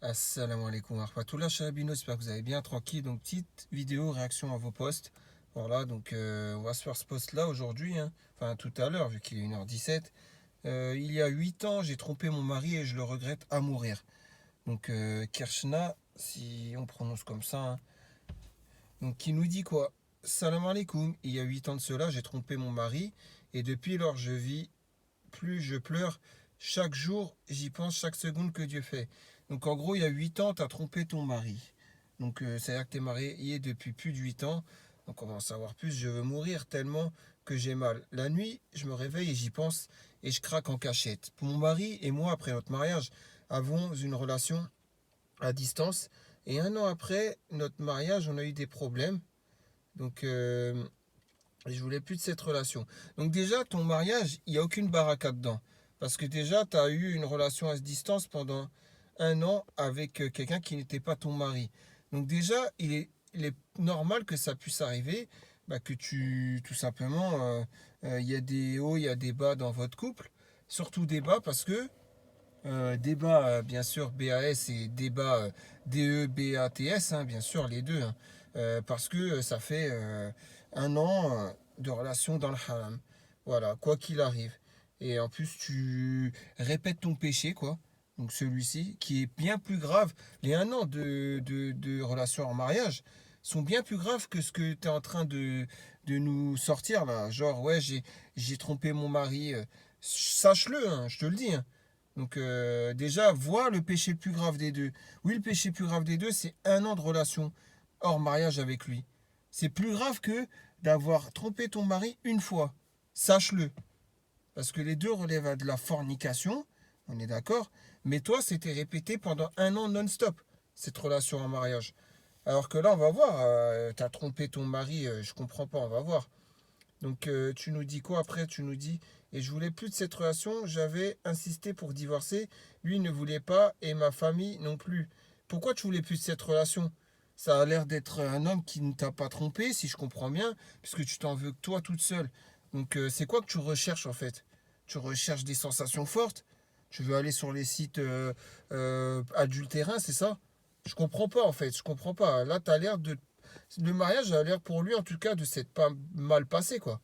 Assalamu alaikum wa rahmatullah, Chalabino, j'espère que vous allez bien, tranquille. Donc, petite vidéo réaction à vos posts. Voilà, donc on va se faire ce post-là aujourd'hui, hein. Enfin tout à l'heure, vu qu'il est 1h17. Il y a 8 ans, j'ai trompé mon mari et je le regrette à mourir. Donc, Kirshna, si on prononce comme ça, hein. Donc, qui nous dit quoi? Salam alaikum, il y a 8 ans de cela, j'ai trompé mon mari et depuis lors, je vis plus je pleure. Chaque jour, j'y pense chaque seconde que Dieu fait. Donc en gros, il y a 8 ans, tu as trompé ton mari. Donc c'est-à-dire que tu es marié depuis plus de 8 ans. Donc on va en savoir plus. Je veux mourir tellement que j'ai mal. La nuit, je me réveille et j'y pense et je craque en cachette. Pour mon mari et moi, après notre mariage, avons une relation à distance. Et un an après notre mariage, on a eu des problèmes. Donc je voulais plus de cette relation. Donc déjà, ton mariage, il n'y a aucune baraka dedans. Parce que déjà, tu as eu une relation à distance pendant un an avec quelqu'un qui n'était pas ton mari. Donc déjà, il est normal que ça puisse arriver, bah, que tu, tout simplement, il y a des hauts, il y a des bas dans votre couple. Surtout des bas parce que débat, bien sûr, BAS et débat DEBATS, hein, bien sûr, les deux, hein. Parce que ça fait un an de relation dans le haram. Voilà, quoi qu'il arrive. Et en plus, tu répètes ton péché, quoi. Donc celui-ci, qui est bien plus grave. Les un an de relation en mariage sont bien plus graves que ce que tu es en train de nous sortir, là. Genre, ouais, j'ai trompé mon mari. Sache-le, hein, je te le dis, hein. Donc déjà, vois le péché le plus grave des deux. Oui, le péché le plus grave des deux, c'est un an de relation hors mariage avec lui. C'est plus grave que d'avoir trompé ton mari une fois. Sache-le. Parce que les deux relèvent de la fornication, on est d'accord. Mais toi, c'était répété pendant un an non-stop, cette relation en mariage. Alors que là, on va voir. T'as trompé ton mari, je comprends pas, on va voir. Donc tu nous dis quoi après? Tu nous dis, et je voulais plus de cette relation, j'avais insisté pour divorcer, lui ne voulait pas et ma famille non plus. Pourquoi tu voulais plus de cette relation? Ça a l'air d'être un homme qui ne t'a pas trompé, si je comprends bien, puisque tu t'en veux que toi toute seule. Donc c'est quoi que tu recherches en fait? Tu recherches des sensations fortes? Tu veux aller sur les sites adultérins, c'est ça? Je comprends pas en fait, je comprends pas. Là, t'as l'air de le mariage a l'air pour lui en tout cas de s'être pas mal passé quoi.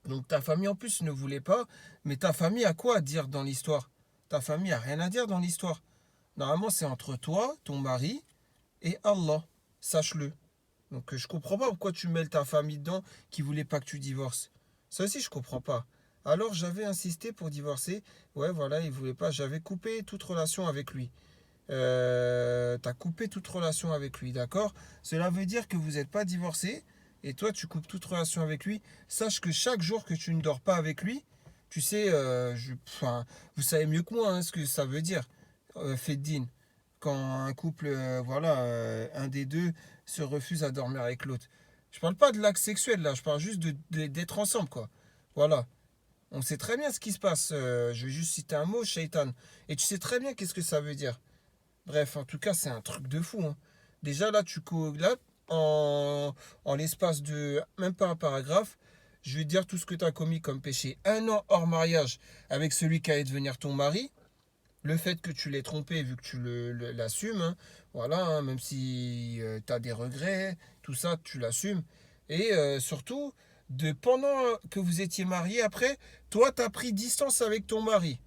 Donc ta famille en plus ne voulait pas, mais ta famille a quoi à dire dans l'histoire? Ta famille a rien à dire dans l'histoire. Normalement c'est entre toi, ton mari et Allah. Sache-le. Donc je comprends pas pourquoi tu mêles ta famille dedans qui voulait pas que tu divorces. Ça aussi je comprends pas. Alors j'avais insisté pour divorcer. Ouais voilà, il voulait pas. J'avais coupé toute relation avec lui. T'as coupé toute relation avec lui, d'accord? Cela veut dire que vous n'êtes pas divorcé et toi tu coupes toute relation avec lui. Sache que chaque jour que tu ne dors pas avec lui, tu sais, enfin, vous savez mieux que moi hein, ce que ça veut dire, Feddin. Quand un couple, voilà, un des deux se refuse à dormir avec l'autre. Je parle pas de l'acte sexuel là, je parle juste d'être ensemble quoi. Voilà. On sait très bien ce qui se passe. Je vais juste citer un mot, shaitan. Et tu sais très bien qu'est-ce que ça veut dire. Bref, en tout cas, c'est un truc de fou, hein. Déjà, là, là, en, en l'espace de même pas un paragraphe, je vais te dire tout ce que tu as commis comme péché. Un an hors mariage avec celui qui allait devenir ton mari. Le fait que tu l'aies trompé, vu que tu l'assumes, hein, voilà, hein, même si tu as des regrets, tout ça, tu l'assumes. Et surtout, pendant que vous étiez mariés, après, toi, tu as pris distance avec ton mari.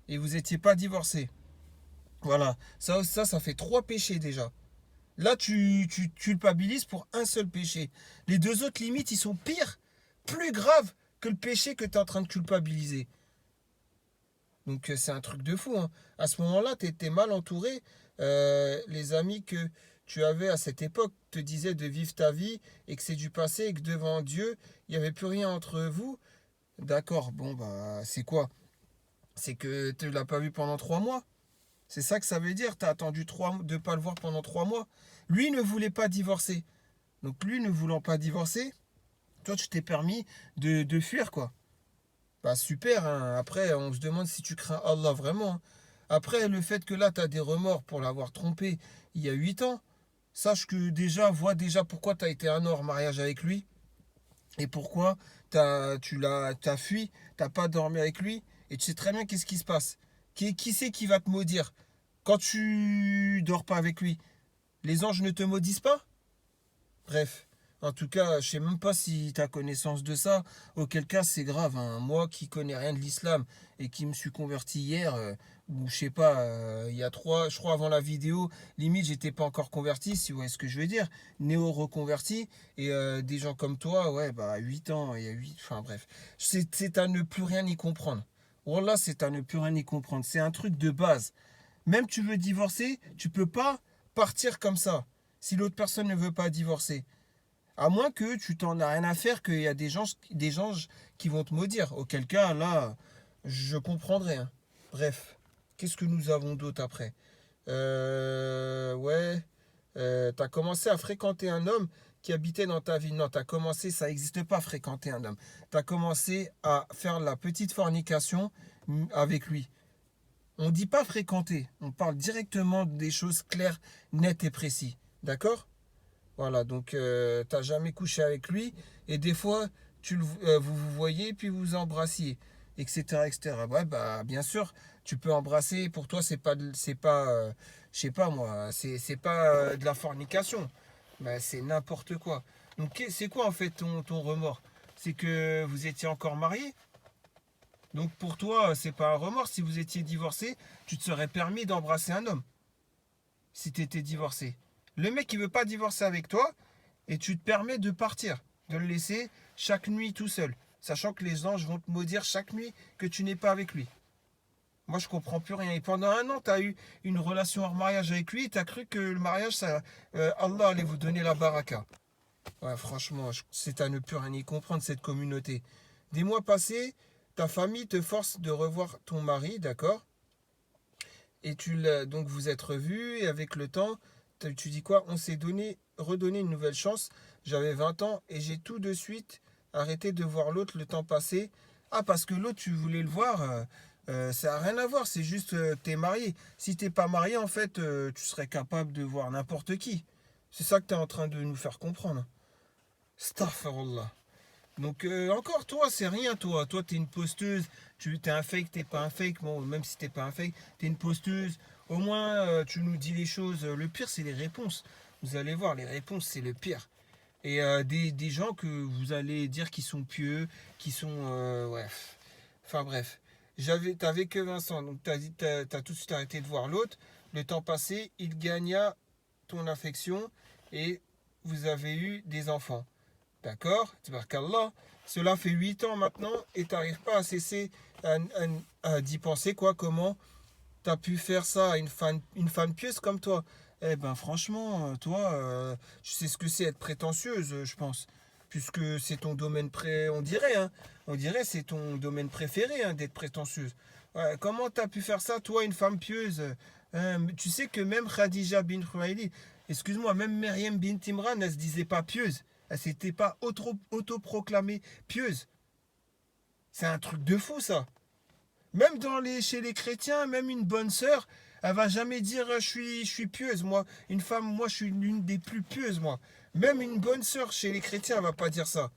Et vous n'étiez pas divorcés. Voilà, ça fait trois péchés déjà. Là, tu culpabilises pour un seul péché. Les deux autres limites, ils sont pires, plus graves que le péché que tu es en train de culpabiliser. Donc c'est un truc de fou, hein. À ce moment-là, tu étais mal entouré. Les amis que tu avais à cette époque te disaient de vivre ta vie et que c'est du passé et que devant Dieu, il n'y avait plus rien entre vous. D'accord, bon, bah c'est quoi? C'est que tu ne l'as pas vu pendant 3 mois. C'est ça que ça veut dire. T'as attendu de ne pas le voir pendant 3 mois. Lui ne voulait pas divorcer. Donc lui ne voulant pas divorcer, toi tu t'es permis de fuir quoi. Bah super, hein. Après on se demande si tu crains Allah vraiment, hein. Après le fait que là tu as des remords pour l'avoir trompé il y a 8 ans, sache que déjà, vois déjà pourquoi tu as été un an en mariage avec lui et pourquoi t'as fui, t'as pas dormi avec lui et tu sais très bien qu'est-ce qui se passe. Qui c'est qui va te maudire? Quand tu dors pas avec lui, les anges ne te maudissent pas? Bref, en tout cas, je sais même pas si tu as connaissance de ça. Auquel cas, c'est grave, hein. Moi qui connais rien de l'islam et qui me suis converti hier, ou je sais pas, il y a trois, je crois avant la vidéo, limite j'étais pas encore converti, si vous voyez ce que je veux dire. Néo-reconverti. Et des gens comme toi, ouais, bah 8 ans, il y a 8, enfin bref. C'est à ne plus rien y comprendre. Wallah, c'est à ne plus rien y comprendre. C'est un truc de base. Même tu veux divorcer, tu peux pas partir comme ça. Si l'autre personne ne veut pas divorcer. À moins que tu t'en as rien à faire, qu'il y a des gens qui vont te maudire. Auquel cas, là, je comprendrai, hein. Bref, qu'est-ce que nous avons d'autre après? Ouais, t'as commencé à fréquenter un homme qui habitait dans ta ville. Non, t'as commencé, ça n'existe pas, fréquenter un homme. T'as commencé à faire la petite fornication avec lui. On ne dit pas fréquenter, on parle directement des choses claires, nettes et précises. D'accord? Voilà, donc t'as jamais couché avec lui et des fois vous vous voyez puis vous vous embrassiez, etc., etc. Ouais, bah bien sûr, tu peux embrasser. Pour toi, c'est pas, je sais pas moi, c'est pas de la fornication. Bah, c'est n'importe quoi. Donc c'est quoi en fait ton remords? C'est que vous étiez encore mariés. Donc pour toi, c'est pas un remords. Si vous étiez divorcé, tu te serais permis d'embrasser un homme si tu étais divorcé. Le mec, il veut pas divorcer avec toi et tu te permets de partir, de le laisser chaque nuit tout seul, sachant que les anges vont te maudire chaque nuit que tu n'es pas avec lui. Moi, je comprends plus rien. Et pendant un an, tu as eu une relation hors mariage avec lui et tu as cru que le mariage, Allah allait vous donner la baraka. Ouais, franchement, c'est à ne plus rien y comprendre, cette communauté. Des mois passés, ta famille te force de revoir ton mari, d'accord? Et donc vous êtes revus et avec le temps, tu dis quoi? On s'est redonné une nouvelle chance. J'avais 20 ans et j'ai tout de suite arrêté de voir l'autre le temps passé. Ah, parce que l'autre, tu voulais le voir, ça n'a rien à voir, c'est juste que tu es marié. Si t'es pas marié, en fait, tu serais capable de voir n'importe qui. C'est ça que tu es en train de nous faire comprendre. Astaghfirullah. Donc encore toi, c'est rien toi. Toi, t'es une posteuse. Tu t'es un fake, t'es pas un fake. Bon, même si t'es pas un fake, t'es une posteuse. Au moins, tu nous dis les choses. Le pire, c'est les réponses. Vous allez voir, les réponses, c'est le pire. Et des gens que vous allez dire qui sont pieux, qui sont... ouais. Enfin bref. T'avais que Vincent, donc t'as tout de suite arrêté de voir l'autre. Le temps passé, il gagna ton affection et vous avez eu des enfants. D'accord? Tabarakallah. Cela fait 8 ans maintenant et tu n'arrives pas à cesser d'y penser, quoi. Comment tu as pu faire ça à une femme pieuse comme toi? Eh ben, franchement, toi, tu sais ce que c'est être prétentieuse, je pense. Puisque c'est ton domaine on dirait, hein. On dirait c'est ton domaine préféré, hein, d'être prétentieuse. Ouais, comment tu as pu faire ça, toi, une femme pieuse? Tu sais que même Khadija bin Khuwaylid, excuse-moi, même Myriam bin Timran, elle se disait pas pieuse. Elle s'était pas autoproclamée pieuse. C'est un truc de fou, ça. Même chez les chrétiens, même une bonne sœur, elle va jamais dire je suis pieuse. Moi, une femme, moi, je suis l'une des plus pieuses, moi. Même une bonne sœur chez les chrétiens, elle va pas dire ça.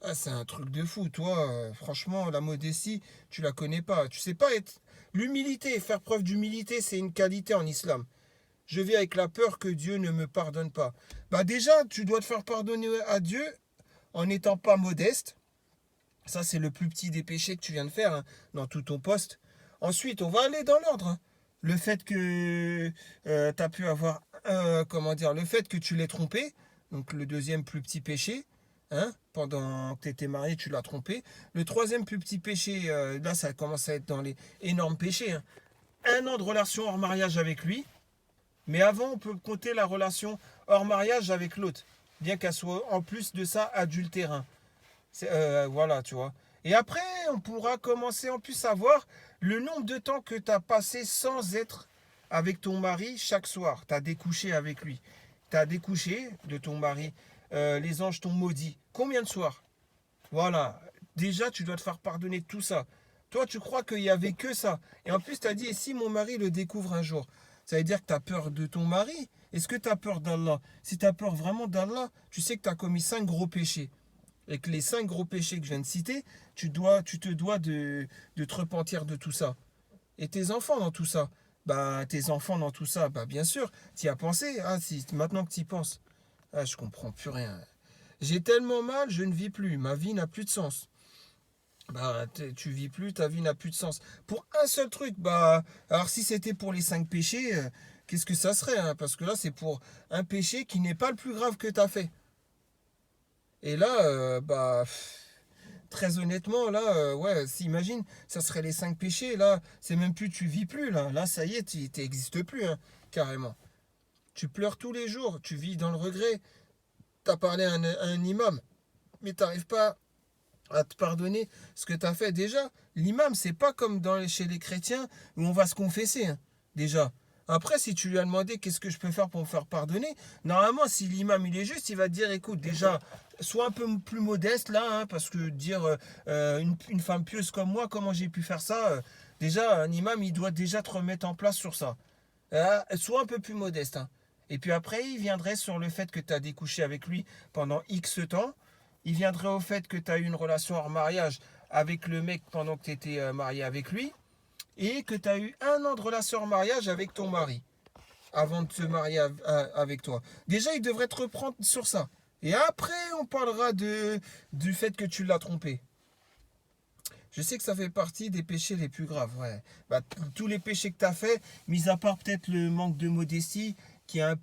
Ah, c'est un truc de fou. Toi, franchement, la modestie, tu la connais pas. Tu sais pas être. L'humilité, faire preuve d'humilité, c'est une qualité en islam. Je vis avec la peur que Dieu ne me pardonne pas. Bah déjà, tu dois te faire pardonner à Dieu en n'étant pas modeste. Ça, c'est le plus petit des péchés que tu viens de faire, hein, dans tout ton poste. Ensuite, on va aller dans l'ordre, hein. Le fait que tu as pu avoir, comment dire, le fait que tu l'aies trompé, donc le deuxième plus petit péché, hein, pendant que tu étais marié, tu l'as trompé. Le troisième plus petit péché, là, ça commence à être dans les énormes péchés, hein. 1 an de relation hors mariage avec lui, mais avant, on peut compter la relation hors mariage avec l'autre, bien qu'elle soit en plus de ça adultérin. Voilà, tu vois. Et après, on pourra commencer en plus à voir le nombre de temps que tu as passé sans être avec ton mari chaque soir. Tu as découché avec lui. Tu as découché de ton mari. Les anges t'ont maudit. Combien de soirs? Voilà. Déjà, tu dois te faire pardonner tout ça. Toi, tu crois qu'il n'y avait que ça. Et en plus, tu as dit, et si mon mari le découvre un jour? Ça veut dire que tu as peur de ton mari? Est-ce que tu as peur d'Allah? Si tu as peur vraiment d'Allah, tu sais que tu as commis 5 gros péchés. Et que les 5 gros péchés que je viens de citer, tu te dois de te repentir de tout ça. Et tes enfants dans tout ça. bah, tes enfants dans tout ça. Bah, bien sûr, tu y as pensé. Ah, si, maintenant que tu y penses. Ah, je comprends plus rien. J'ai tellement mal, je ne vis plus. Ma vie n'a plus de sens. Bah, tu vis plus, ta vie n'a plus de sens. Pour un seul truc, bah, alors si c'était pour les 5 péchés, qu'est-ce que ça serait, hein? Parce que là, c'est pour un péché qui n'est pas le plus grave que tu as fait. Et là, bah, très honnêtement, là, ouais, s'imagine, ça serait les 5 péchés. Là, c'est même plus, tu vis plus, là. Là, ça y est, tu n'existes plus, hein, carrément. Tu pleures tous les jours, tu vis dans le regret. Tu as parlé à un imam, mais tu n'arrives pas à te pardonner ce que tu as fait. Déjà, l'imam, c'est pas comme chez les chrétiens où on va se confesser, hein, déjà. Après, si tu lui as demandé qu'est-ce que je peux faire pour me faire pardonner, normalement, si l'imam il est juste, il va te dire écoute, déjà, sois un peu plus modeste là, hein, parce que dire une femme pieuse comme moi, comment j'ai pu faire ça déjà, un imam, il doit déjà te remettre en place sur ça. Sois un peu plus modeste, hein. Et puis après, il viendrait sur le fait que tu as découché avec lui pendant X temps. Il viendrait au fait que tu as eu une relation hors mariage avec le mec pendant que tu étais marié avec lui. Et que tu as eu 1 an de relation hors mariage avec ton mari avant de se marier avec toi. Déjà, il devrait te reprendre sur ça. Et après, on parlera du fait que tu l'as trompé. Je sais que ça fait partie des péchés les plus graves. Ouais. Bah, tous les péchés que tu as fait, mis à part peut-être le manque de modestie, qui est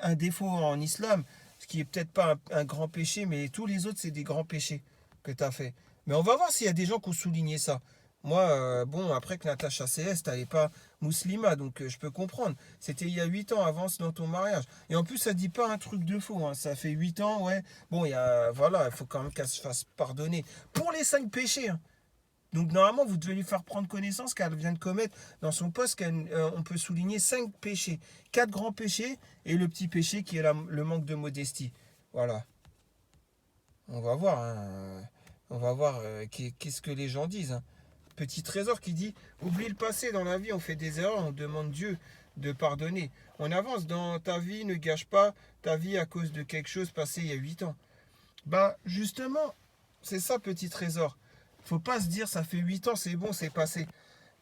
un défaut en islam, ce qui est peut-être pas un grand péché, mais tous les autres, c'est des grands péchés que tu as fait. Mais on va voir s'il y a des gens qui ont souligné ça. Moi, bon, après que Natacha CS, t'avais pas musulmane, donc je peux comprendre. C'était il y a 8 ans, avance dans ton mariage. Et en plus, ça dit pas un truc de faux, hein. Ça fait 8 ans, ouais. Bon, voilà, il faut quand même qu'elle se fasse pardonner. Pour les 5 péchés, hein. Donc normalement, vous devez lui faire prendre connaissance qu'elle vient de commettre dans son poste, on peut souligner 5 péchés. 4 grands péchés et le petit péché qui est le manque de modestie. Voilà. On va voir, hein. On va voir qu'est-ce que les gens disent, hein. Petit trésor qui dit, oublie le passé dans la vie, on fait des erreurs, on demande Dieu de pardonner. On avance dans ta vie, ne gâche pas ta vie à cause de quelque chose passé il y a 8 ans. Bah justement, c'est ça petit trésor. Faut pas se dire ça fait 8 ans, c'est bon, c'est passé.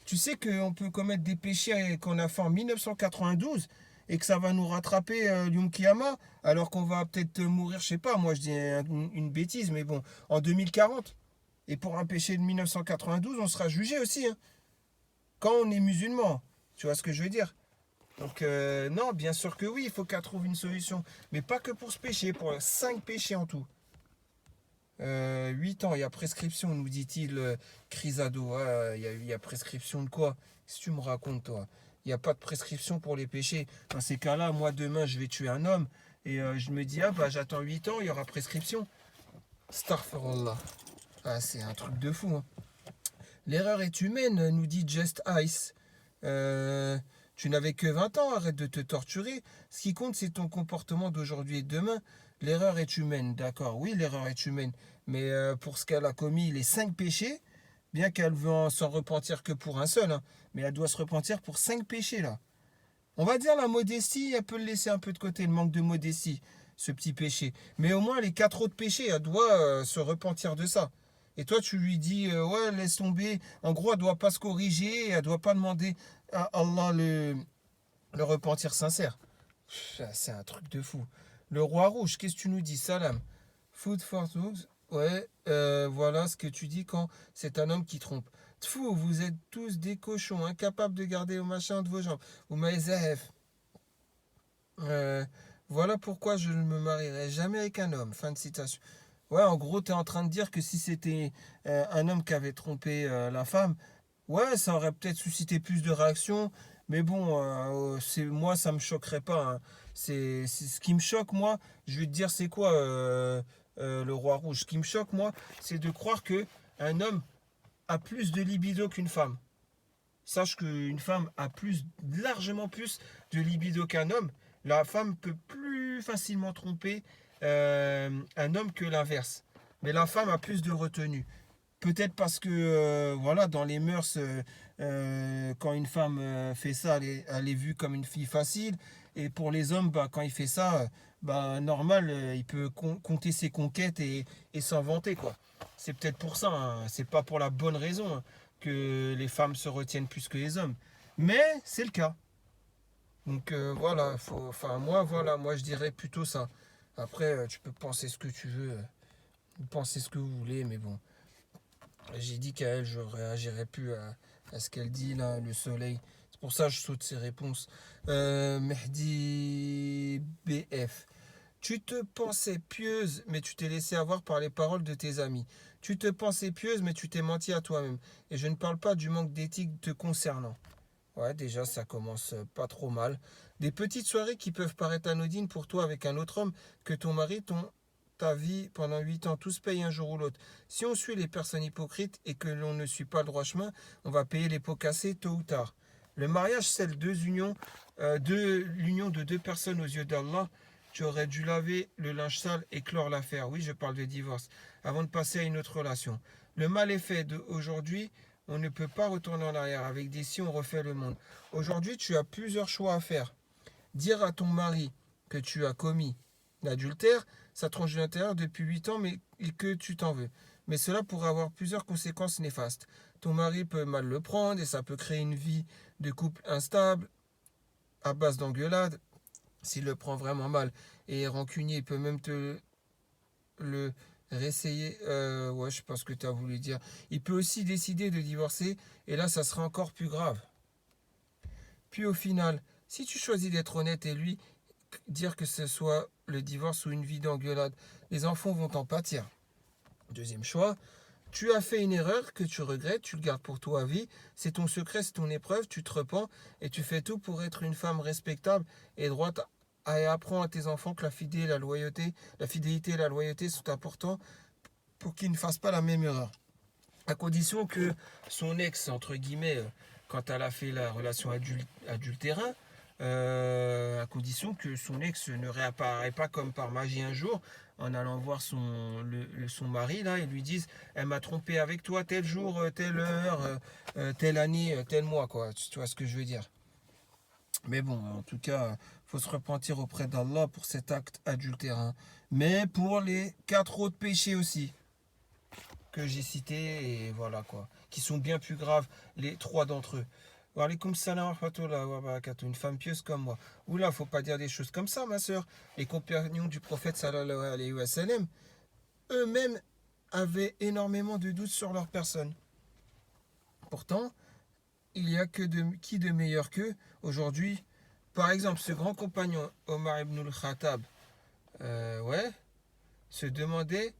Tu sais qu'on peut commettre des péchés qu'on a fait en 1992 et que ça va nous rattraper Yom Kiyama alors qu'on va peut-être mourir, je sais pas, moi je dis une bêtise, mais bon, en 2040. Et pour un péché de 1992, on sera jugé aussi, hein, quand on est musulman. Tu vois ce que je veux dire? Donc non, bien sûr que oui, il faut qu'elle trouve une solution. Mais pas que pour ce péché, pour 5 péchés en tout. 8 ans, il y a prescription, nous dit-il, Crisado. Ah, il y a prescription de quoi? Qu'est-ce que tu me racontes, toi? Il n'y a pas de prescription pour les péchés. Dans ces cas-là, moi, demain, je vais tuer un homme. Et je me dis, ah, bah, j'attends 8 ans, il y aura prescription. Starfirullah. Ah, c'est un truc de fou, hein. L'erreur est humaine, nous dit Just Ice. Tu n'avais que 20 ans, arrête de te torturer. Ce qui compte, c'est ton comportement d'aujourd'hui et de demain. L'erreur est humaine, d'accord, oui, l'erreur est humaine. Mais pour ce qu'elle a commis, les 5 péchés, bien qu'elle veut s'en repentir que pour un seul, hein, mais elle doit se repentir pour 5 péchés, là. On va dire la modestie, elle peut le laisser un peu de côté, le manque de modestie, ce petit péché. Mais au moins, les 4 autres péchés, elle doit se repentir de ça. Et toi, tu lui dis, ouais, laisse tomber. En gros, elle ne doit pas se corriger, elle ne doit pas demander à Allah le repentir sincère. C'est un truc de fou. Le roi rouge, qu'est-ce que tu nous dis, Salam? Food for dogs. Ouais, voilà ce que tu dis quand c'est un homme qui trompe. Tfou, vous êtes tous des cochons, incapables de garder le machin de vos jambes. Vous m'avez zaf. Euh, voilà pourquoi je ne me marierai jamais avec un homme. Fin de citation. Ouais, en gros, tu es en train de dire que si c'était un homme qui avait trompé la femme, ouais, ça aurait peut-être suscité plus de réactions. Mais bon, moi, ça me choquerait pas, hein. C'est ce qui me choque, moi. Je vais te dire, c'est quoi le roi rouge? Ce qui me choque, moi, c'est de croire que un homme a plus de libido qu'une femme. Sache qu'une femme a largement plus de libido qu'un homme. La femme peut plus facilement tromper un homme que l'inverse. Mais la femme a plus de retenue. Peut-être parce que, voilà, dans les mœurs, quand une femme fait ça, elle est vue comme une fille facile. Et pour les hommes, bah, quand il fait ça, bah, normal, il peut compter ses conquêtes et s'en vanter, quoi. C'est peut-être pour ça, hein. C'est pas pour la bonne raison, hein, que les femmes se retiennent plus que les hommes. Mais c'est le cas. Donc voilà, moi je dirais plutôt ça. Après, tu peux penser ce que tu veux, penser ce que vous voulez, mais bon. J'ai dit qu'à elle, je réagirais plus à ce qu'elle dit là, le soleil. C'est pour ça que je saute ses réponses. Mehdi BF. Tu te pensais pieuse, mais tu t'es laissé avoir par les paroles de tes amis. Tu te pensais pieuse, mais tu t'es menti à toi-même. Et je ne parle pas du manque d'éthique te concernant. Ouais, déjà, ça commence pas trop mal. Des petites soirées qui peuvent paraître anodines pour toi avec un autre homme que ton mari, ta vie pendant 8 ans. Tous payent un jour ou l'autre. Si on suit les personnes hypocrites et que l'on ne suit pas le droit chemin, on va payer les pots cassés tôt ou tard. Le mariage, c'est l'union de deux personnes aux yeux d'Allah. Tu aurais dû laver le linge sale et clore l'affaire. Oui, je parle de divorce. Avant de passer à une autre relation. Le mal est fait d'aujourd'hui. On ne peut pas retourner en arrière. Avec des si, on refait le monde. Aujourd'hui, tu as plusieurs choix à faire. Dire à ton mari que tu as commis l'adultère, ça te ronge de l'intérieur depuis 8 ans et que tu t'en veux. Mais cela pourrait avoir plusieurs conséquences néfastes. Ton mari peut mal le prendre et ça peut créer une vie de couple instable, à base d'engueulades. S'il le prend vraiment mal et est rancunier, il peut même te le réessayer. Ouais, je sais pas ce que tu as voulu dire. Il peut aussi décider de divorcer et là, ça sera encore plus grave. Puis au final, si tu choisis d'être honnête et lui, dire que ce soit le divorce ou une vie d'engueulade, les enfants vont en pâtir. Deuxième choix, tu as fait une erreur que tu regrettes, tu le gardes pour toi à vie, c'est ton secret, c'est ton épreuve, tu te repens et tu fais tout pour être une femme respectable et droite et apprends à tes enfants que la fidélité et la loyauté sont importants pour qu'ils ne fassent pas la même erreur. À condition que son ex, entre guillemets, quand elle a fait la relation adultérin, à condition que son ex ne réapparaît pas comme par magie un jour en allant voir son mari là et lui dise elle m'a trompé avec toi tel jour, telle heure, telle année, tel mois quoi. Tu vois ce que je veux dire. Mais bon, en tout cas, faut se repentir auprès d'Allah pour cet acte adultérin. Mais pour les 4 autres péchés aussi que j'ai cités et voilà quoi, qui sont bien plus graves, les 3 d'entre eux. Wa alaykoum salam wa rahmatullah wa barakatuh. Une femme pieuse comme moi. Oula, faut pas dire des choses comme ça, ma soeur. Les compagnons du prophète sallallahu alayhi wa sallam, eux-mêmes avaient énormément de doutes sur leur personne. Pourtant, il y a qui de meilleur qu'eux aujourd'hui. Par exemple, ce grand compagnon, Omar ibn al-Khattab, ouais, se demandait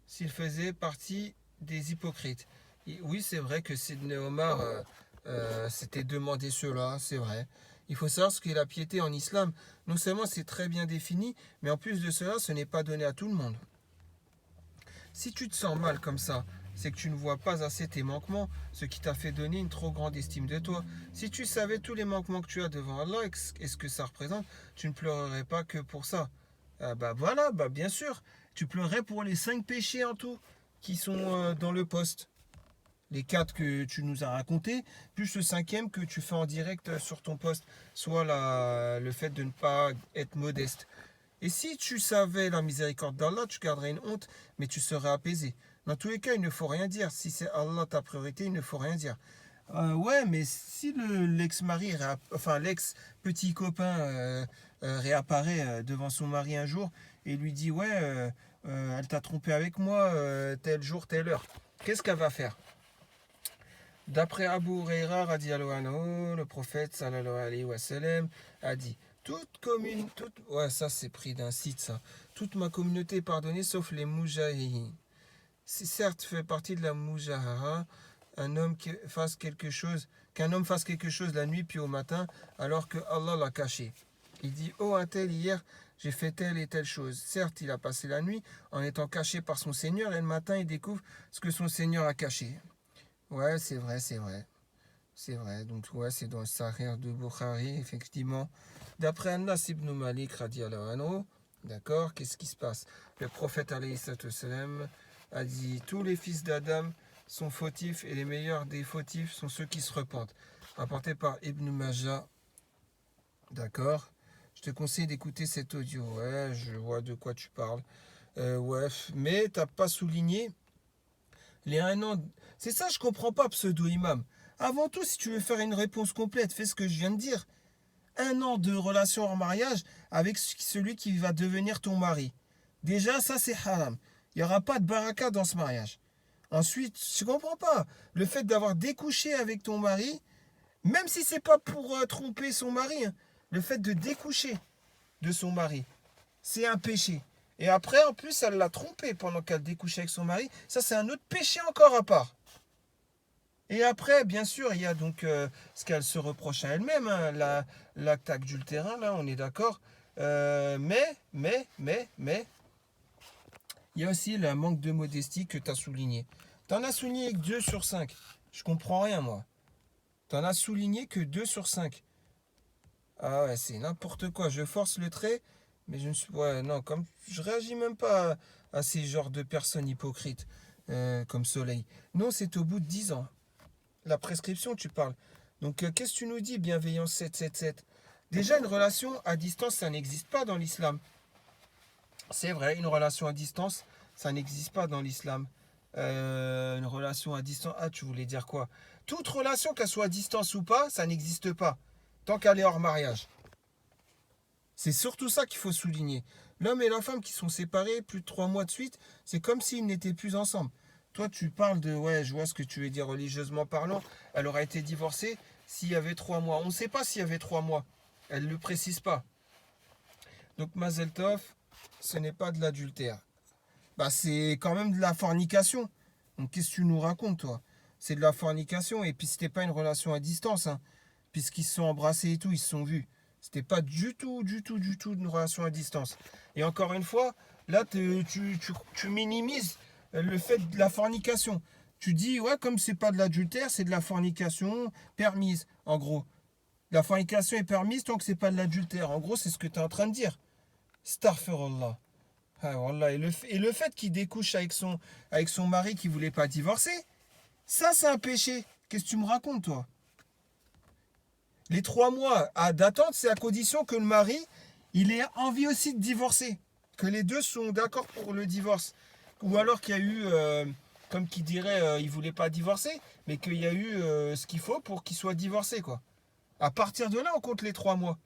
s'il faisait partie des hypocrites. Et oui, c'est vrai que Sidney Omar s'était demandé cela, c'est vrai. Il faut savoir ce qu'est la piété en islam. Non seulement c'est très bien défini, mais en plus de cela, ce n'est pas donné à tout le monde. Si tu te sens mal comme ça, c'est que tu ne vois pas assez tes manquements, ce qui t'a fait donner une trop grande estime de toi. Si tu savais tous les manquements que tu as devant Allah et ce que ça représente, tu ne pleurerais pas que pour ça. Ah bah voilà, bah bien sûr, tu pleurerais pour les 5 péchés en tout qui sont dans le post. Les 4 que tu nous as racontés, plus le 5e que tu fais en direct sur ton post, soit le fait de ne pas être modeste. Et si tu savais la miséricorde d'Allah, tu garderais une honte, mais tu serais apaisé. Dans tous les cas, il ne faut rien dire. Si c'est Allah ta priorité, il ne faut rien dire. Ouais, mais si l'ex-mari, enfin l'ex-petit copain réapparaît devant son mari un jour et lui dit ouais, elle t'a trompé avec moi tel jour, telle heure, qu'est-ce qu'elle va faire? D'après Abu Huraira, radiallahu anhu, le prophète sallallahu alayhi wa sallam a dit ouais, ça c'est pris d'un site ça. Toute ma communauté est pardonnée sauf les mujahideen. C'est certes fait partie de la mujahara, qu'un homme fasse quelque chose la nuit puis au matin alors que Allah l'a caché. Il dit oh un tel hier j'ai fait telle et telle chose. Certes il a passé la nuit en étant caché par son Seigneur et le matin il découvre ce que son Seigneur a caché. Ouais, c'est vrai, c'est vrai. C'est vrai. Donc, ouais, c'est dans le Sahih de Bukhari, effectivement. D'après Anas ibn Malik, radiallahu anhu, d'accord, qu'est-ce qui se passe? Le prophète, alayhi salam, a dit tous les fils d'Adam sont fautifs et les meilleurs des fautifs sont ceux qui se repentent. Rapporté par Ibn Majah, d'accord. Je te conseille d'écouter cet audio. Ouais, je vois de quoi tu parles. Ouais, mais t'as pas souligné les 1 an. C'est ça, je comprends pas, pseudo-imam. Avant tout, si tu veux faire une réponse complète, fais ce que je viens de dire. 1 an de relation en mariage avec celui qui va devenir ton mari. Déjà, ça c'est haram. Il n'y aura pas de baraka dans ce mariage. Ensuite, je ne comprends pas. Le fait d'avoir découché avec ton mari, même si c'est pas pour tromper son mari, hein, le fait de découcher de son mari, c'est un péché. Et après, en plus, elle l'a trompé pendant qu'elle découchait avec son mari. Ça, c'est un autre péché encore à part. Et après, bien sûr, il y a donc ce qu'elle se reproche à elle-même, hein, l'acte adultérin, là, on est d'accord. Mais, il y a aussi le manque de modestie que tu as souligné. Tu en as souligné que 2 sur 5. Je comprends rien, moi. Tu en as souligné que 2 sur 5. Ah ouais, c'est n'importe quoi. Je force le trait, mais je ne suis... Ouais, non, comme je réagis même pas à ces genres de personnes hypocrites, comme Soleil. Non, c'est au bout de 10 ans. La prescription, tu parles. Donc, qu'est-ce que tu nous dis, bienveillance 777? Déjà, une relation à distance, ça n'existe pas dans l'islam. C'est vrai, une relation à distance, ça n'existe pas dans l'islam. Une relation à distance, ah, tu voulais dire quoi? Toute relation, qu'elle soit à distance ou pas, ça n'existe pas. Tant qu'elle est hors mariage. C'est surtout ça qu'il faut souligner. L'homme et la femme qui sont séparés plus de 3 mois de suite, c'est comme s'ils n'étaient plus ensemble. Toi, tu parles de, ouais, je vois ce que tu veux dire religieusement parlant, elle aurait été divorcée s'il y avait 3 mois. On ne sait pas s'il y avait 3 mois. Elle ne le précise pas. Donc, Mazel Tov, ce n'est pas de l'adultère. Bah, c'est quand même de la fornication. Donc, qu'est-ce que tu nous racontes, toi? C'est de la fornication, et puis c'était pas une relation à distance, hein, puisqu'ils se sont embrassés et tout, ils se sont vus. C'était pas du tout une relation à distance. Et encore une fois, là, tu minimises le fait de la fornication. Tu dis, ouais, comme c'est pas de l'adultère, c'est de la fornication permise, en gros. La fornication est permise tant que c'est pas de l'adultère. En gros, c'est ce que tu es en train de dire. Astaghfirullah. Ah, wallah. Et le fait qu'il découche avec son mari qui voulait pas divorcer, ça, c'est un péché. Qu'est-ce que tu me racontes, toi? Les 3 mois d'attente, c'est à condition que le mari, il ait envie aussi de divorcer. Que les deux sont d'accord pour le divorce. Ou alors qu'il y a eu, comme qui dirait, il ne voulait pas divorcer, mais qu'il y a eu ce qu'il faut pour qu'il soit divorcé, quoi. À partir de là, on compte les 3 mois.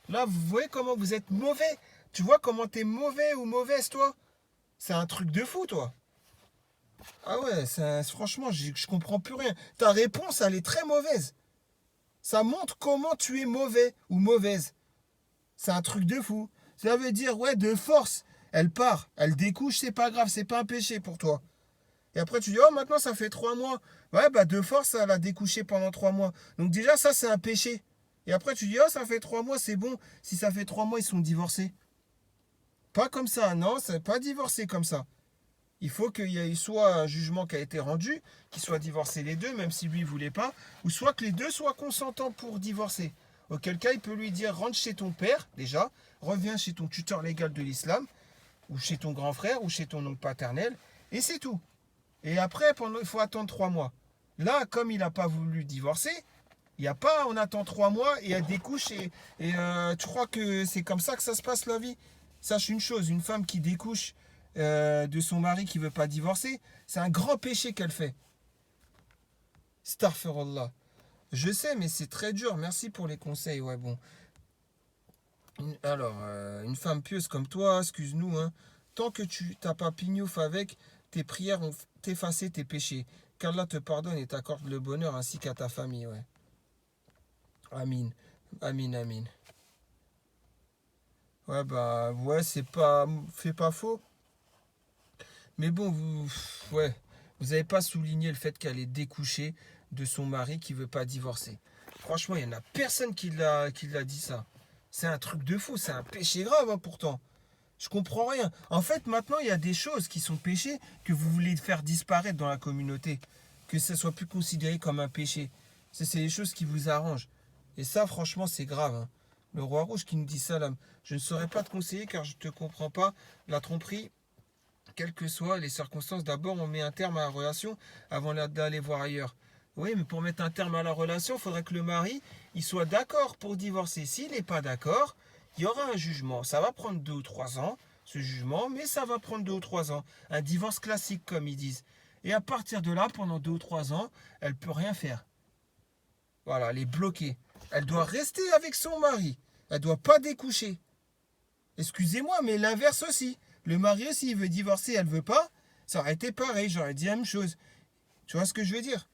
Là, vous voyez comment vous êtes mauvais. Tu vois comment t'es mauvais ou mauvaise, toi? C'est un truc de fou, toi. Ah ouais, franchement, je comprends plus rien. Ta réponse, elle est très mauvaise. Ça montre comment tu es mauvais ou mauvaise. C'est un truc de fou. Ça veut dire, ouais, de force, elle part, elle découche, c'est pas grave, c'est pas un péché pour toi. Et après, tu dis, oh, maintenant, ça fait 3 mois. Ouais, bah, de force, elle a découché pendant 3 mois. Donc, déjà, ça, c'est un péché. Et après, tu dis, oh, ça fait 3 mois, c'est bon. Si ça fait 3 mois, ils sont divorcés. Pas comme ça, non, c'est pas divorcé comme ça. Il faut qu'il y ait soit un jugement qui a été rendu, qu'ils soient divorcés les deux, même si lui ne voulait pas, ou soit que les deux soient consentants pour divorcer. Auquel cas, il peut lui dire, rentre chez ton père, déjà, reviens chez ton tuteur légal de l'islam, ou chez ton grand frère, ou chez ton oncle paternel, et c'est tout. Et après, il faut attendre 3 mois. Là, comme il n'a pas voulu divorcer, il n'y a pas, on attend 3 mois et elle découche, et tu crois que c'est comme ça que ça se passe la vie? Sache une chose, une femme qui découche de son mari qui ne veut pas divorcer, c'est un grand péché qu'elle fait. Astaghfirullah. Je sais, mais c'est très dur. Merci pour les conseils. Ouais, bon. Alors, une femme pieuse comme toi, excuse-nous, hein, tant que tu n'as pas pignouf avec, tes prières vont t'effacer tes péchés. Qu'Allah te pardonne et t'accorde le bonheur ainsi qu'à ta famille. Ouais. Amin. Amin, amin. Ouais, bah, ouais, c'est pas faux. Mais bon, ouais, vous n'avez pas souligné le fait qu'elle est découchée de son mari qui veut pas divorcer. Franchement, il n'y en a personne qui l'a dit ça. C'est un truc de fou, c'est un péché grave, hein, pourtant. Je comprends rien. En fait, maintenant, il y a des choses qui sont péchés que vous voulez faire disparaître dans la communauté. Que ça soit plus considéré comme un péché. C'est les choses qui vous arrangent. Et ça, franchement, c'est grave, hein. Le roi rouge qui nous dit ça, là, je ne saurais pas te conseiller car je ne te comprends pas. La tromperie, quelles que soient les circonstances, d'abord on met un terme à la relation avant d'aller voir ailleurs. Oui, mais pour mettre un terme à la relation, il faudrait que le mari il soit d'accord pour divorcer. S'il n'est pas d'accord, il y aura un jugement. Ça va prendre 2 ou 3 ans, ce jugement, mais ça va prendre 2 ou 3 ans. Un divorce classique, comme ils disent. Et à partir de là, pendant 2 ou 3 ans, elle ne peut rien faire. Voilà, elle est bloquée. Elle doit rester avec son mari. Elle ne doit pas découcher. Excusez-moi, mais l'inverse aussi. Le mari aussi, il veut divorcer, elle ne veut pas. Ça aurait été pareil, j'aurais dit la même chose. Tu vois ce que je veux dire?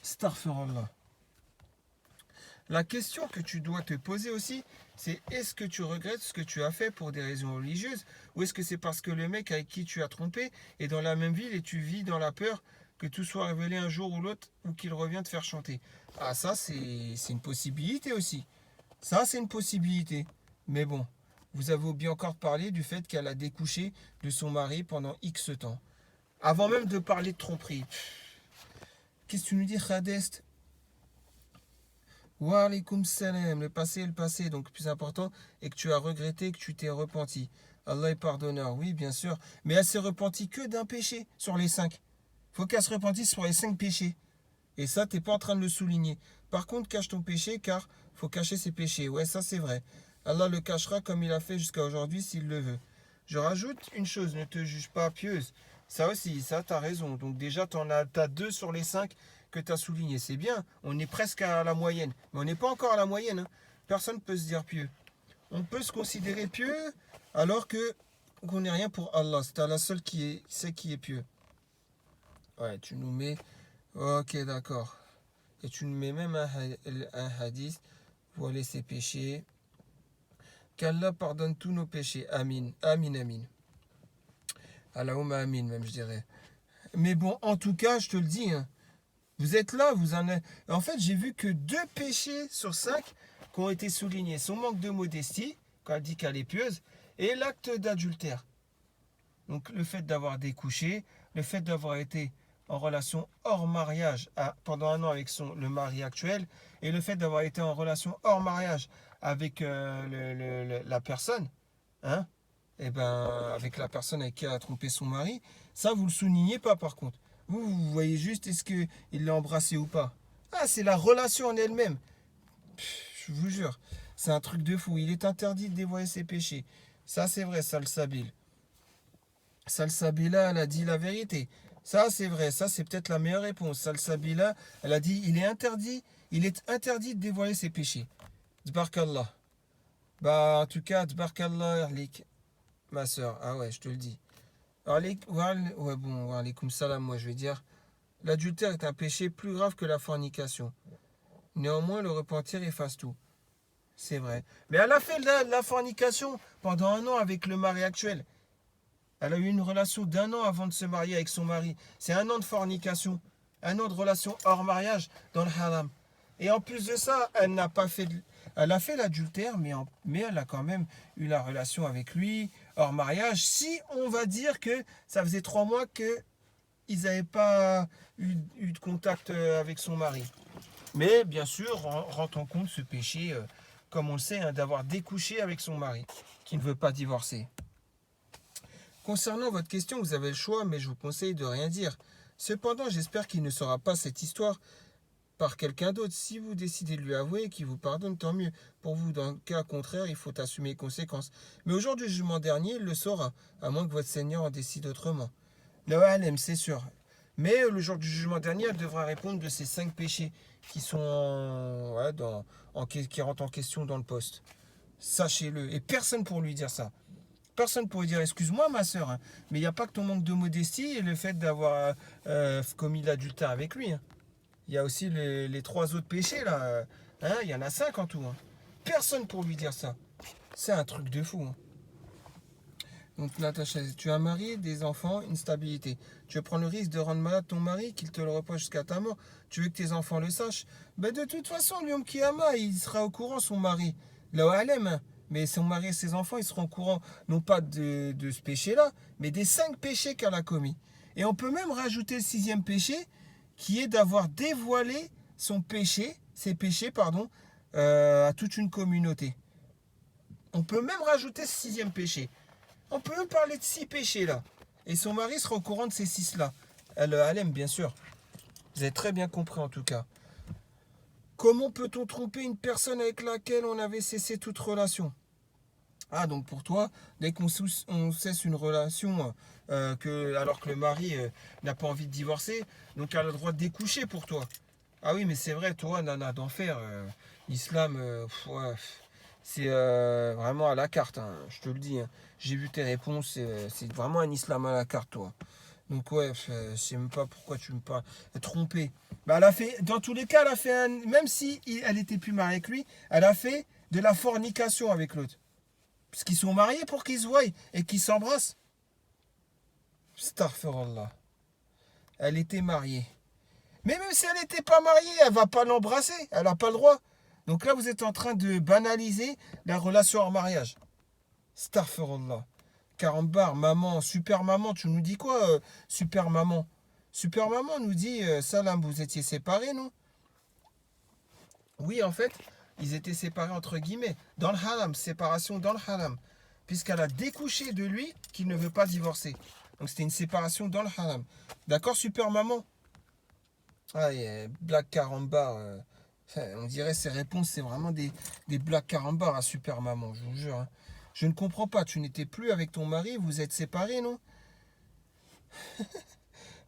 Astaghfirullah. La question que tu dois te poser aussi, c'est est-ce que tu regrettes ce que tu as fait pour des raisons religieuses ou est-ce que c'est parce que le mec avec qui tu as trompé est dans la même ville et tu vis dans la peur que tout soit révélé un jour ou l'autre ou qu'il revienne te faire chanter. Ah ça c'est une possibilité aussi. Ça c'est une possibilité. Mais bon, vous avez oublié encore de parler du fait qu'elle a découché de son mari pendant X temps. Avant même de parler de tromperie. Qu'est-ce que tu nous dis, Khadest? Wa alaykoum salam, le passé est le passé, donc le plus important est que tu as regretté, que tu t'es repenti. Allah est pardonneur, oui, bien sûr, mais elle s'est repentie que d'un péché sur les 5. Faut qu'elle se repentisse sur les 5 péchés. Et ça, t'es pas en train de le souligner. Par contre, cache ton péché, car faut cacher ses péchés. Ouais, ça c'est vrai. Allah le cachera comme il a fait jusqu'à aujourd'hui s'il le veut. Je rajoute une chose, ne te juge pas pieuse. Ça aussi, ça, t'as raison. Donc déjà, t'as 2 sur les 5 que t'as souligné. C'est bien, on est presque à la moyenne. Mais on n'est pas encore à la moyenne. Hein. Personne ne peut se dire pieux. On peut se considérer pieux alors que qu'on n'est rien pour Allah. C'est la seule qui sait qui est pieux. Ouais, tu nous mets... Ok, d'accord. Et tu nous mets même un hadith. Voilà ses péchés. Qu'Allah pardonne tous nos péchés. Amin. Amin, amin. Allahumma amin, même je dirais. Mais bon, en tout cas, je te le dis, hein, vous êtes là, vous en êtes. En fait, j'ai vu que 2 péchés sur 5 qui ont été soulignés. Son manque de modestie, quand elle dit qu'elle est pieuse, et l'acte d'adultère. Donc le fait d'avoir découché, le fait d'avoir été en relation hors mariage pendant 1 an avec le mari actuel, et le fait d'avoir été en relation hors mariage avec la personne, hein, et ben, avec la personne avec qui elle a trompé son mari, ça vous le soulignez pas par contre. Vous voyez juste est-ce qu'il l'a embrassé ou pas. Ah, c'est la relation en elle-même. Je vous jure, c'est un truc de fou. Il est interdit de dévoiler ses péchés. Ça, c'est vrai, Salsabil. Salsabila, elle a dit la vérité. Ça, c'est vrai. Ça, c'est peut-être la meilleure réponse. Salsabila, elle a dit il est interdit de dévoiler ses péchés. Tbarkallah. Bah, en tout cas, Tbarkallah, Arlik, ma soeur. Ah ouais, je te le dis. Ouais, bon, alaykoum salam, moi je vais dire. L'adultère est un péché plus grave que la fornication. Néanmoins, le repentir efface tout. C'est vrai. Mais elle a fait la fornication pendant 1 an avec le mari actuel. Elle a eu une relation d'1 an avant de se marier avec son mari. C'est 1 an de fornication. 1 an de relation hors mariage dans le haram. Et en plus de ça, elle n'a pas fait... Elle a fait l'adultère, mais elle a quand même eu la relation avec lui, hors mariage. Si on va dire que ça faisait 3 mois qu'ils n'avaient pas eu de contact avec son mari. Mais bien sûr, rentre en compte ce péché, comme on le sait, hein, d'avoir découché avec son mari, qui ne veut pas divorcer. Concernant votre question, vous avez le choix, mais je vous conseille de rien dire. Cependant, j'espère qu'il ne saura pas cette histoire par quelqu'un d'autre. Si vous décidez de lui avouer et qu'il vous pardonne, tant mieux. Pour vous, dans le cas contraire, il faut assumer les conséquences. Mais au jour du jugement dernier, il le saura, à moins que votre Seigneur en décide autrement. Le halem, c'est sûr. Mais le jour du jugement dernier, elle devra répondre de ces 5 péchés qui sont qui rentrent en question dans le poste. Sachez-le. Et personne pour lui dire ça. Personne pourrait dire excuse-moi ma soeur, hein, mais il n'y a pas que ton manque de modestie et le fait d'avoir commis l'adultère avec lui. Hein. Il y a aussi les 3 autres péchés là. Hein, il y en a 5 en tout. Hein. Personne pour lui dire ça. C'est un truc de fou. Hein. Donc Natacha, tu as un mari, des enfants, une stabilité. Tu veux prendre le risque de rendre malade ton mari, qu'il te le reproche jusqu'à ta mort. Tu veux que tes enfants le sachent. Ben de toute façon, Lyom Kiyama, il sera au courant, son mari. Là où elle aime, hein. Mais son mari et ses enfants, ils seront au courant, non pas de ce péché-là, mais des 5 péchés qu'elle a commis. Et on peut même rajouter le 6e péché, qui est d'avoir dévoilé ses péchés, à toute une communauté. On peut même rajouter ce 6e péché. On peut même parler de 6 péchés là. Et son mari sera au courant de ces 6 là. Elle aime bien sûr. Vous avez très bien compris en tout cas. Comment peut-on tromper une personne avec laquelle on avait cessé toute relation? Ah, donc pour toi, dès on cesse une relation, alors que le mari n'a pas envie de divorcer, donc elle a le droit de découcher pour toi. Ah oui, mais c'est vrai, toi, Nana d'enfer, l'islam, ouais, c'est vraiment à la carte, hein, je te le dis, hein. J'ai vu tes réponses, c'est vraiment un islam à la carte, toi. Donc ouais, je sais même pas pourquoi tu me parles. Trompée. Bah, elle a fait, dans tous les cas, elle a fait même si elle était plus mariée avec lui, elle a fait de la fornication avec l'autre. Parce qu'ils sont mariés pour qu'ils se voient et qu'ils s'embrassent. Astaghfirullah. Elle était mariée. Mais même si elle n'était pas mariée, elle va pas l'embrasser. Elle n'a pas le droit. Donc là, vous êtes en train de banaliser la relation en mariage. Astaghfirullah. Carambar, maman, super maman, tu nous dis quoi, super maman? Super maman nous dit, Salam, vous étiez séparés, non? Oui, en fait, ils étaient séparés entre guillemets. Dans le haram, séparation dans le haram. Puisqu'elle a découché de lui qu'il ne veut pas divorcer. Donc c'était une séparation dans le haram. D'accord, super maman? Ah, Black Carambar. On dirait ces réponses, c'est vraiment des Black Carambar à super maman, je vous jure, hein. Je ne comprends pas, tu n'étais plus avec ton mari, vous êtes séparés, non?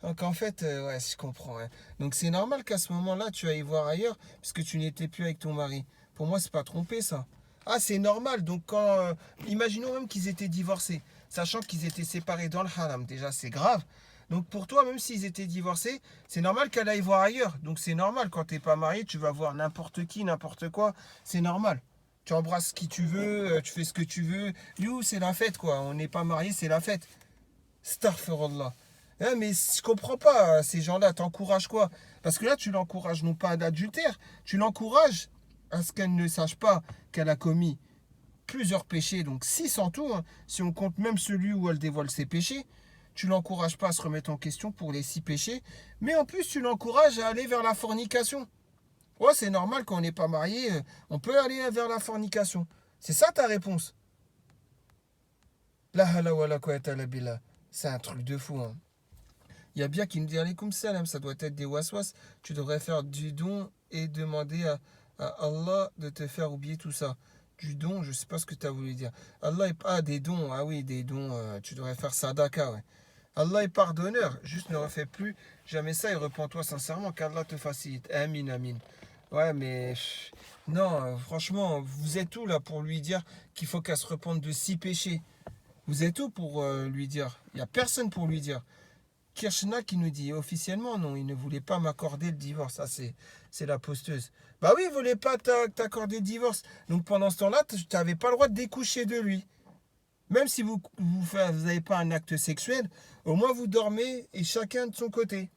Donc en fait, ouais, je comprends, hein. Donc c'est normal qu'à ce moment-là, tu ailles voir ailleurs, puisque tu n'étais plus avec ton mari. Pour moi, c'est pas trompé, ça. Ah, c'est normal. Donc quand, imaginons même qu'ils étaient divorcés, sachant qu'ils étaient séparés dans le haram, déjà c'est grave. Donc pour toi, même s'ils étaient divorcés, c'est normal qu'elle aille voir ailleurs. Donc c'est normal, quand t'es pas marié, tu vas voir n'importe qui, n'importe quoi. C'est normal. Tu embrasses qui tu veux, tu fais ce que tu veux. Nous, c'est la fête, quoi. On n'est pas mariés, c'est la fête. Starfirullah. Hein, mais je comprends pas, ces gens-là, t'encourages quoi? Parce que là, tu l'encourages non pas à l'adultère, tu l'encourages à ce qu'elle ne sache pas qu'elle a commis plusieurs péchés, donc 6 en tout, hein, si on compte même celui où elle dévoile ses péchés. Tu l'encourages pas à se remettre en question pour les 6 péchés, mais en plus, tu l'encourages à aller vers la fornication. Ouais, c'est normal quand on n'est pas marié, on peut aller vers la fornication. C'est ça ta réponse? La hawla wa la quwwata illa billah. C'est un truc de fou, hein. Il y a bien qui nous dit alaykoum salam, ça doit être des waswas. Tu devrais faire du don et demander à Allah de te faire oublier tout ça. Du don, je sais pas ce que tu as voulu dire. Allah est pas des dons, ah oui, des dons, tu devrais faire sadaka, ouais. Allah est pardonneur, juste ne refais plus jamais ça et repens-toi sincèrement qu'Allah te facilite. Amin, amin. Ouais, mais non, franchement, vous êtes où là pour lui dire qu'il faut qu'elle se repente de 6 péchés? Vous êtes où pour lui dire? Il n'y a personne pour lui dire. Kirchner qui nous dit officiellement non, il ne voulait pas m'accorder le divorce. Ah, c'est la posteuse. Bah oui, il ne voulait pas t'accorder le divorce. Donc pendant ce temps-là, tu n'avais pas le droit de découcher de lui. Même si vous n'avez pas un acte sexuel, au moins vous dormez et chacun de son côté.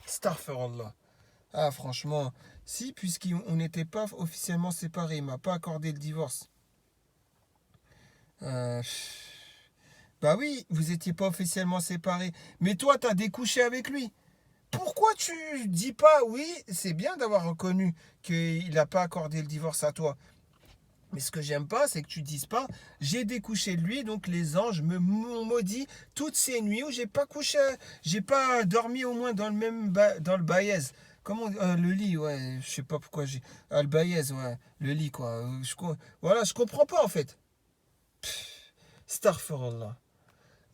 Starfirullah. Ah, franchement, si, puisqu'on n'était pas officiellement séparés, il m'a pas accordé le divorce. Euh, Bah oui, vous étiez pas officiellement séparés. Mais toi, tu as découché avec lui. Pourquoi tu dis pas, oui, c'est bien d'avoir reconnu qu'il n'a pas accordé le divorce à toi. Mais ce que j'aime pas, c'est que tu dises pas, j'ai découché de lui, donc les anges m'ont maudit toutes ces nuits où j'ai pas couché, j'ai pas dormi au moins dans le même dans le baïez. Comment le lit, ouais, je sais pas pourquoi j'ai le baïez, ouais, le lit quoi. Voilà, je comprends pas en fait. Starfirullah.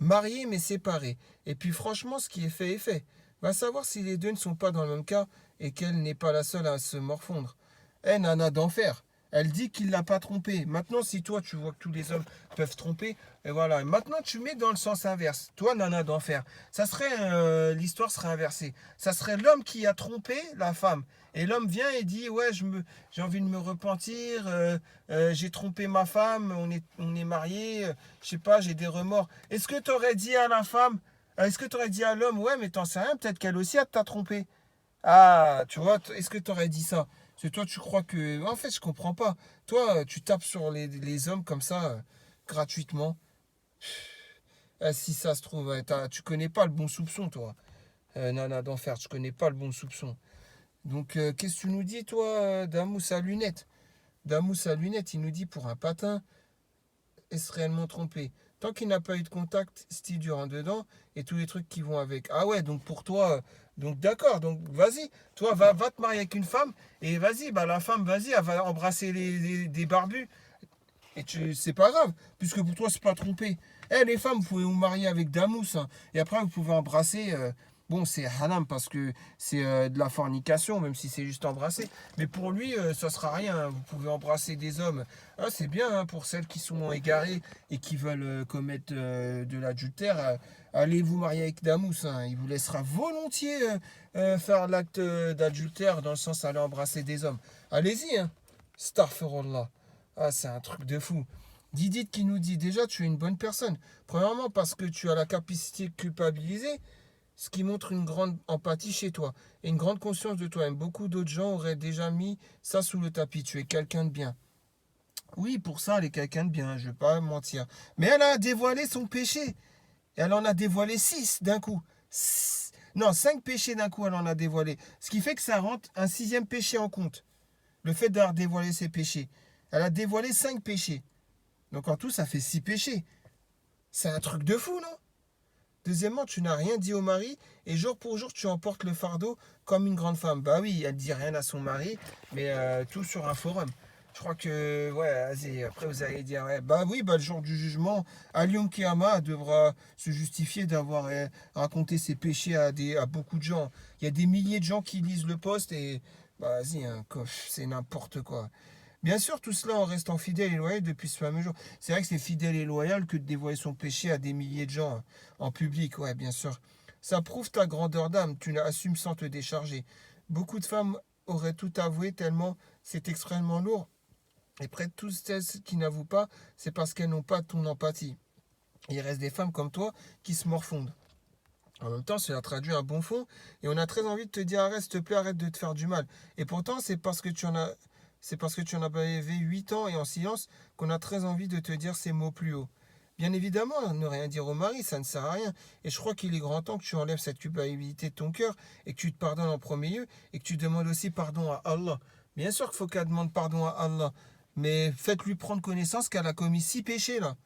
Mariés mais séparés. Et puis franchement, ce qui est fait est fait. Va savoir si les deux ne sont pas dans le même cas et qu'elle n'est pas la seule à se morfondre. Eh, Nana d'enfer. Elle dit qu'il l'a pas trompée. Maintenant, si toi tu vois que tous les hommes peuvent tromper, et voilà. Et maintenant, tu mets dans le sens inverse. Toi, Nana d'enfer. Ça serait l'histoire serait inversée. Ça serait l'homme qui a trompé la femme. Et l'homme vient et dit ouais, j'ai envie de me repentir. J'ai trompé ma femme. On est mariés. Je sais pas, j'ai des remords. Est-ce que tu aurais dit à la femme, est-ce que tu aurais dit à l'homme, ouais, mais t'en sais rien, peut-être qu'elle aussi t'a trompé. Ah, tu vois, est-ce que tu aurais dit ça? Parce que toi, tu crois que. En fait, je comprends pas. Toi, tu tapes sur les hommes comme ça, gratuitement. Ah, si ça se trouve, tu connais pas le bon soupçon, toi. Nana d'enfer, tu connais pas le bon soupçon. Donc, qu'est-ce que tu nous dis, toi, Damous à lunettes? Damous à lunettes, il nous dit pour un patin, est-ce réellement trompé? Tant qu'il n'a pas eu de contact, style durant dedans, et tous les trucs qui vont avec. Ah ouais, donc pour toi, donc d'accord, donc vas-y, toi va te marier avec une femme, et vas-y, bah la femme, vas-y, elle va embrasser des barbus. Et c'est pas grave, puisque pour toi, c'est pas trompé. Eh, les femmes, vous pouvez vous marier avec Damous, hein, et après, vous pouvez embrasser. Bon, c'est haram parce que c'est de la fornication, même si c'est juste embrasser. Mais pour lui, ça sera rien, hein. Vous pouvez embrasser des hommes. Ah, c'est bien, hein, pour celles qui sont égarées et qui veulent commettre de l'adultère. Allez vous marier avec Damous, hein. Il vous laissera volontiers faire l'acte d'adultère, dans le sens aller embrasser des hommes. Allez-y, hein. Starfirullah. Ah, c'est un truc de fou. Didit qui nous dit déjà, tu es une bonne personne. Premièrement, parce que tu as la capacité de culpabiliser, ce qui montre une grande empathie chez toi et une grande conscience de toi-même. Beaucoup d'autres gens auraient déjà mis ça sous le tapis. Tu es quelqu'un de bien. Oui, pour ça, elle est quelqu'un de bien, je ne vais pas mentir. Mais elle a dévoilé son péché. Elle en a dévoilé 6 d'un coup. Non, 5 péchés d'un coup, elle en a dévoilé. Ce qui fait que ça rentre un sixième péché en compte. Le fait d'avoir dévoilé ses péchés. Elle a dévoilé 5 péchés. Donc en tout, ça fait 6 péchés. C'est un truc de fou, non? Deuxièmement, tu n'as rien dit au mari et jour pour jour, tu emportes le fardeau comme une grande femme. Bah oui, elle dit rien à son mari, mais tout sur un forum. Je crois que, ouais, vas-y, après vous allez dire, ouais, bah oui, bah le jour du jugement, Alium Kiyama devra se justifier d'avoir raconté ses péchés à beaucoup de gens. Il y a des milliers de gens qui lisent le post et, bah vas-y, hein, c'est n'importe quoi. Bien sûr, tout cela en restant fidèle et loyal depuis ce fameux jour. C'est vrai que c'est fidèle et loyal que de dévoiler son péché à des milliers de gens en public, ouais, bien sûr. Ça prouve ta grandeur d'âme, tu l'assumes sans te décharger. Beaucoup de femmes auraient tout avoué tellement c'est extrêmement lourd. Et près de toutes celles qui n'avouent pas, c'est parce qu'elles n'ont pas ton empathie. Il reste des femmes comme toi qui se morfondent. En même temps, cela traduit un bon fond et on a très envie de te dire arrête, s'il te plaît, arrête de te faire du mal. Et pourtant, c'est parce que tu en as bavé 8 ans et en silence qu'on a très envie de te dire ces mots plus haut. Bien évidemment, ne rien dire au mari, ça ne sert à rien. Et je crois qu'il est grand temps que tu enlèves cette culpabilité de ton cœur et que tu te pardonnes en premier lieu et que tu demandes aussi pardon à Allah. Bien sûr qu'il faut qu'elle demande pardon à Allah, mais faites-lui prendre connaissance qu'elle a commis 6 péchés là.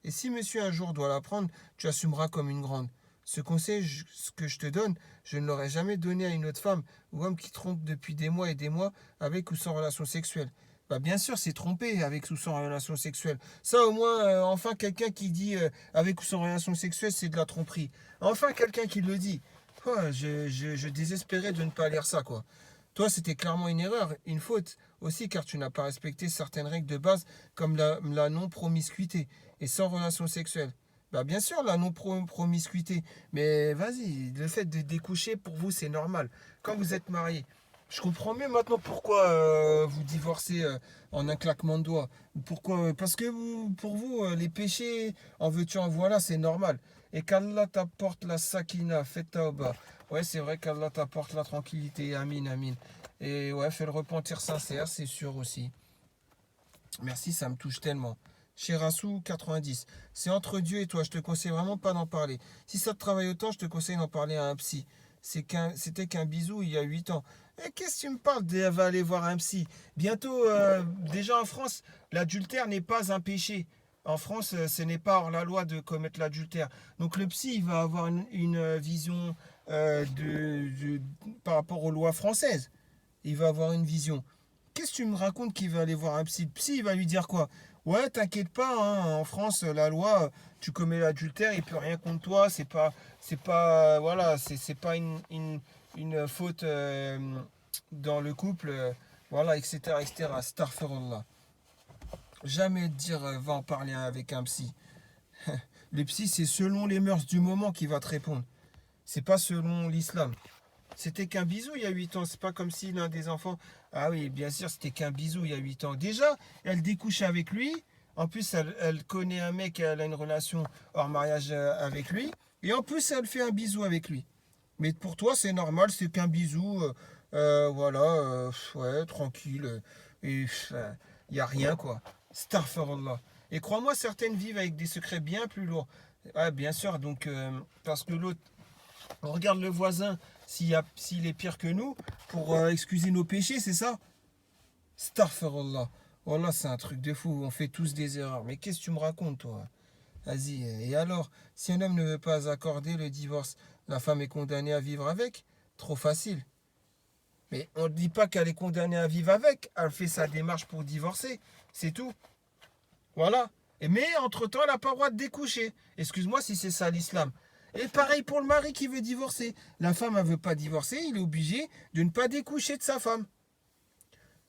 Et si monsieur un jour doit l'apprendre, tu assumeras comme une grande. Ce conseil que je te donne, je ne l'aurais jamais donné à une autre femme ou homme qui trompe depuis des mois et des mois avec ou sans relation sexuelle. Bah bien sûr, c'est tromper avec ou sans relation sexuelle. Ça au moins, enfin quelqu'un qui dit avec ou sans relation sexuelle, c'est de la tromperie. Enfin quelqu'un qui le dit. Ouais, je désespérais de ne pas lire ça, quoi. Toi, c'était clairement une erreur, une faute aussi, car tu n'as pas respecté certaines règles de base comme la non-promiscuité et sans relation sexuelle. Bah bien sûr, la non-promiscuité, mais vas-y, le fait de découcher, pour vous, c'est normal. Quand vous êtes marié, je comprends mieux maintenant pourquoi vous divorcez en un claquement de doigts. Pourquoi? Parce que pour vous, les péchés, en veux-tu, en voilà, c'est normal. Et qu'Allah t'apporte la sakina, fais tauba. Ouais, c'est vrai qu'Allah t'apporte la tranquillité, amin, amin. Et ouais, fais le repentir sincère, c'est sûr aussi. Merci, ça me touche tellement. Chez Rassou 90. C'est entre Dieu et toi, je te conseille vraiment pas d'en parler. Si ça te travaille autant, je te conseille d'en parler à un psy. C'était qu'un bisou il y a 8 ans. Et qu'est-ce que tu me parles Elle va aller voir un psy. Bientôt, déjà en France, l'adultère n'est pas un péché. En France, ce n'est pas hors la loi de commettre l'adultère. Donc le psy, il va avoir une vision par rapport aux lois françaises. Il va avoir une vision. Qu'est-ce que tu me racontes qu'il va aller voir un psy? Le psy, il va lui dire quoi? Ouais, t'inquiète pas, hein, en France, la loi, tu commets l'adultère, il peut rien contre toi, voilà, c'est pas une faute dans le couple, voilà, etc., etc. Astaghfirullah. Jamais te dire va en parler avec un psy. Le psy, c'est selon les mœurs du moment qu'il va te répondre. C'est pas selon l'islam. C'était qu'un bisou il y a 8 ans. C'est pas comme si l'un des enfants. Ah oui, bien sûr, c'était qu'un bisou il y a 8 ans. Déjà, elle découche avec lui. En plus, elle connaît un mec, elle a une relation hors mariage avec lui. Et en plus, elle fait un bisou avec lui. Mais pour toi, c'est normal, c'est qu'un bisou. Voilà, ouais, tranquille. Et il n'y a rien, quoi. Starfirullah. Et crois-moi, certaines vivent avec des secrets bien plus lourds. Ah, bien sûr, donc, parce que l'autre, on regarde le voisin s'il est pire que nous pour excuser nos péchés, c'est ça? Starfirullah. Wallah, c'est un truc de fou. On fait tous des erreurs. Mais qu'est-ce que tu me racontes, toi? Vas-y. Et alors, si un homme ne veut pas accorder le divorce, la femme est condamnée à vivre avec? Trop facile. Mais on ne dit pas qu'elle est condamnée à vivre avec. Elle fait sa démarche pour divorcer. C'est tout. Voilà. Mais entre-temps, elle n'a pas le droit de découcher. Excuse-moi si c'est ça l'islam. Et pareil pour le mari qui veut divorcer. La femme, elle ne veut pas divorcer, il est obligé de ne pas découcher de sa femme.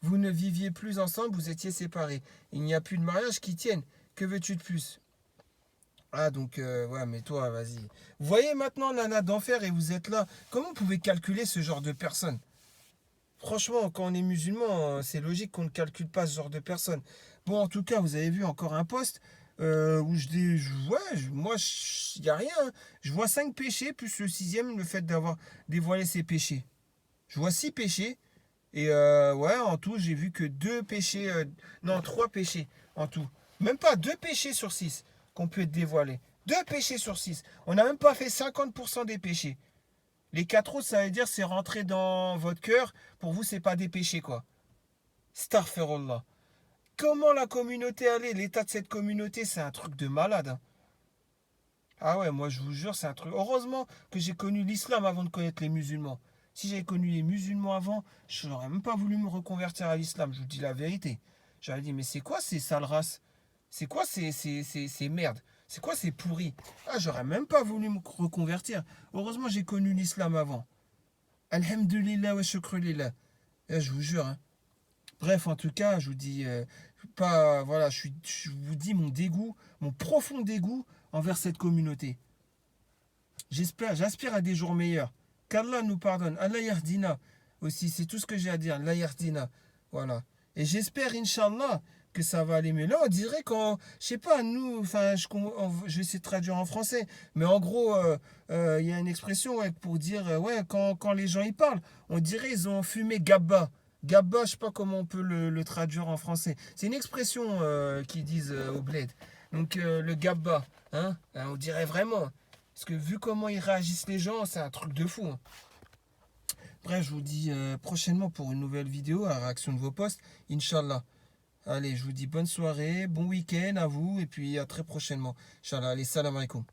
Vous ne viviez plus ensemble, vous étiez séparés. Il n'y a plus de mariage qui tienne. Que veux-tu de plus? Ah, donc, ouais, mais toi, vas-y. Vous voyez maintenant, Nana d'enfer, et vous êtes là. Comment vous pouvez calculer ce genre de personnes? Franchement, quand on est musulman, c'est logique qu'on ne calcule pas ce genre de personnes. Bon, en tout cas, vous avez vu encore un post où je dis, ouais, moi, il n'y a rien, hein. Je vois 5 péchés, plus le sixième, le fait d'avoir dévoilé ses péchés. Je vois 6 péchés. Et ouais, en tout, j'ai vu que 2 péchés, non, 3 péchés en tout. Même pas 2 péchés sur 6 qu'on peut être dévoilés. 2 péchés sur 6. On n'a même pas fait 50% des péchés. Les 4 autres, ça veut dire c'est rentré dans votre cœur. Pour vous, c'est pas des péchés, quoi. Starferullah. Comment la communauté allait? L'état de cette communauté, c'est un truc de malade, hein. Ah ouais, moi je vous jure, c'est un truc. Heureusement que j'ai connu l'islam avant de connaître les musulmans. Si j'avais connu les musulmans avant, je n'aurais même pas voulu me reconvertir à l'islam. Je vous dis la vérité. J'aurais dit, mais c'est quoi ces sales races? C'est quoi ces merdes? C'est quoi ces pourris? Ah, j'aurais même pas voulu me reconvertir. Heureusement, j'ai connu l'islam avant. Alhamdulillah wa shukrulillah. Je vous jure, hein. Bref, en tout cas, je vous dis pas, voilà, je vous dis mon dégoût, mon profond dégoût envers cette communauté. J'aspire à des jours meilleurs. Qu'Allah nous pardonne. Allah yardina aussi, c'est tout ce que j'ai à dire. Allah yardina. Voilà. Et j'espère, Inch'Allah, que ça va aller mieux. Là, on dirait qu'on, je sais pas, nous, enfin, je vais essayer de traduire en français, mais en gros, il y a une expression ouais, pour dire, ouais, quand les gens y parlent, on dirait ils ont fumé Gabba. Gabba, je sais pas comment on peut le traduire en français. C'est une expression qu'ils disent au bled. Donc, le Gabba, hein, on dirait vraiment. Parce que vu comment ils réagissent les gens, c'est un truc de fou, hein. Bref, je vous dis prochainement pour une nouvelle vidéo à réaction de vos posts, Inch'Allah. Allez, je vous dis bonne soirée, bon week-end à vous, et puis à très prochainement. Inch'Allah, allez, salam alaikum.